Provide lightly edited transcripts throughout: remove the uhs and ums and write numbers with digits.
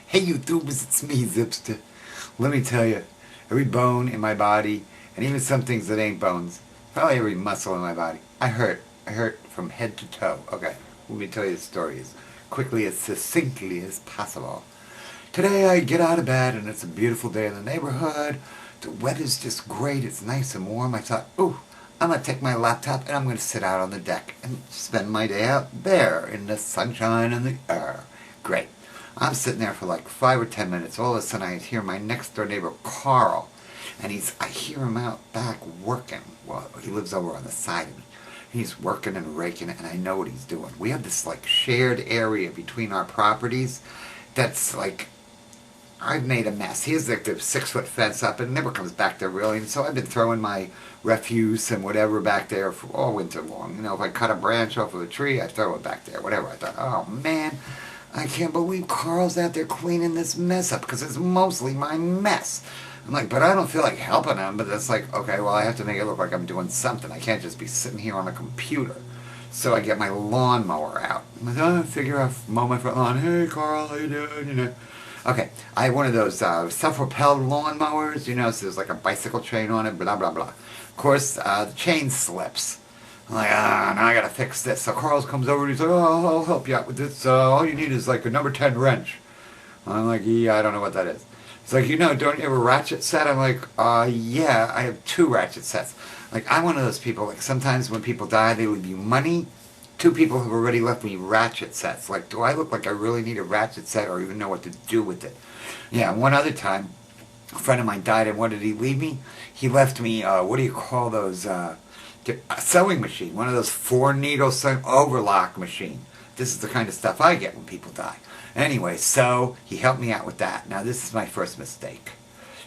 Hey YouTubers, it's me, Zipster. Let me tell you, every bone in my body, and even some things that ain't bones, probably every muscle in my body, I hurt. I hurt from head to toe. Okay, let me tell you the story as quickly, as succinctly as possible. Today I get out of bed and it's a beautiful day in the neighborhood. The weather's just great. It's nice and warm. I thought, ooh, I'm going to take my laptop and I'm going to sit out on the deck and spend my day out there in the sunshine and the air. Great. I'm sitting there for like 5 or 10 minutes. All of a sudden I hear my next door neighbor, Carl, and I hear him out back working. Well, he lives over on the side of me. He's working and raking and I know what he's doing. We have this like shared area between our properties that's like, I've made a mess. He has like the 6-foot fence up and never comes back there really. And so I've been throwing my refuse and whatever back there for all winter long. You know, if I cut a branch off of a tree, I throw it back there, whatever. I thought, oh man, I can't believe Carl's out there cleaning this mess up because it's mostly my mess. I'm like, but I don't feel like helping him. But it's like, okay, well, I have to make it look like I'm doing something. I can't just be sitting here on a computer. So I get my lawnmower out. I'm like, oh, figure out, mow my front lawn. Hey, Carl, how you doing? You know. Okay, I have one of those self-propelled lawnmowers, you know, so there's like a bicycle chain on it, blah, blah, blah. Of course, the chain slips. I'm like, now I gotta fix this. So Carl comes over and he's like, oh, I'll help you out with this. All you need is like a number 10 wrench. I'm like, yeah, I don't know what that is. It's like, don't you have a ratchet set? I'm like, yeah, I have 2 ratchet sets. Like, I'm one of those people, like sometimes when people die, they leave you money. 2 people have already left me ratchet sets. Like, do I look like I really need a ratchet set or even know what to do with it? Yeah, one other time, a friend of mine died, and what did he leave me? He left me, what do you call those, a sewing machine. One of those 4-needle overlock machine. This is the kind of stuff I get when people die. Anyway, so he helped me out with that. Now, this is my first mistake.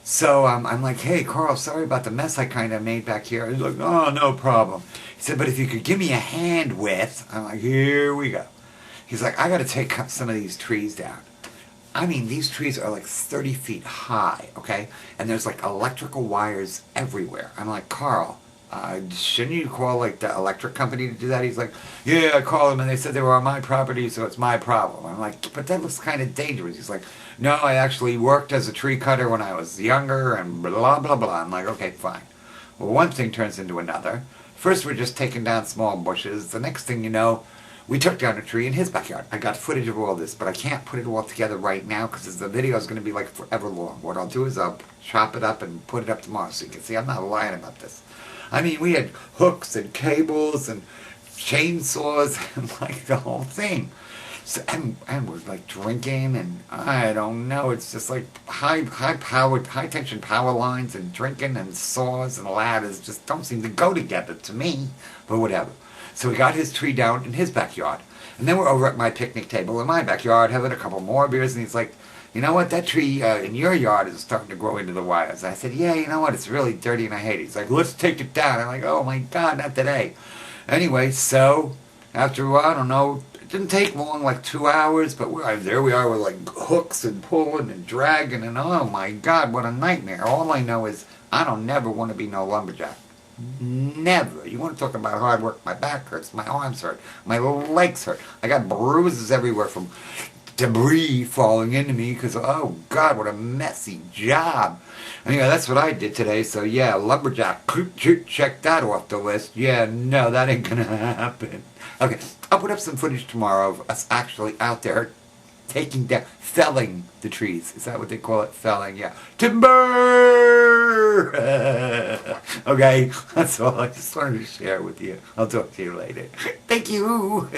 So I'm like, hey, Carl, sorry about the mess I kind of made back here. He's like, oh, no problem. He said, but if you could give me a hand with, I'm like, here we go. He's like, I got to take some of these trees down. I mean, these trees are like 30 feet high, okay? And there's like electrical wires everywhere. I'm like, Carl, shouldn't you call like the electric company to do that? He's like, yeah, I called them and they said they were on my property, so it's my problem. I'm like, but that looks kind of dangerous. He's like, no, I actually worked as a tree cutter when I was younger and blah, blah, blah. I'm like, okay, fine. Well, one thing turns into another. First, we're just taking down small bushes. The next thing you know, we took down a tree in his backyard. I got footage of all this, but I can't put it all together right now because the video is going to be like forever long. What I'll do is I'll chop it up and put it up tomorrow so you can see I'm not lying about this. I mean, we had hooks and cables and chainsaws and like the whole thing. So, and we're like drinking and I don't know, it's just like high tension power lines and drinking and saws and ladders just don't seem to go together to me, but whatever. So we got his tree down in his backyard. And then we're over at my picnic table in my backyard having a couple more beers and he's like, you know what, that tree in your yard is starting to grow into the wires. I said, yeah, you know what, it's really dirty and I hate it. He's like, let's take it down. I'm like, oh my God, not today. Anyway, so after a while, I don't know, it didn't take long, like 2 hours, but there we are with like hooks and pulling and dragging and oh my God, what a nightmare. All I know is I don't never want to be no lumberjack. Never. You want to talk about hard work? My back hurts, my arms hurt, my legs hurt. I got bruises everywhere from debris falling into me because, oh God, what a messy job. Anyway, that's what I did today. So yeah, lumberjack, check that off the list. Yeah, no, that ain't gonna happen. Okay, I'll put up some footage tomorrow of us actually out there taking down, felling the trees. Is that what they call it? Felling, yeah. Timber! Okay, that's all I just wanted to share with you. I'll talk to you later. Thank you!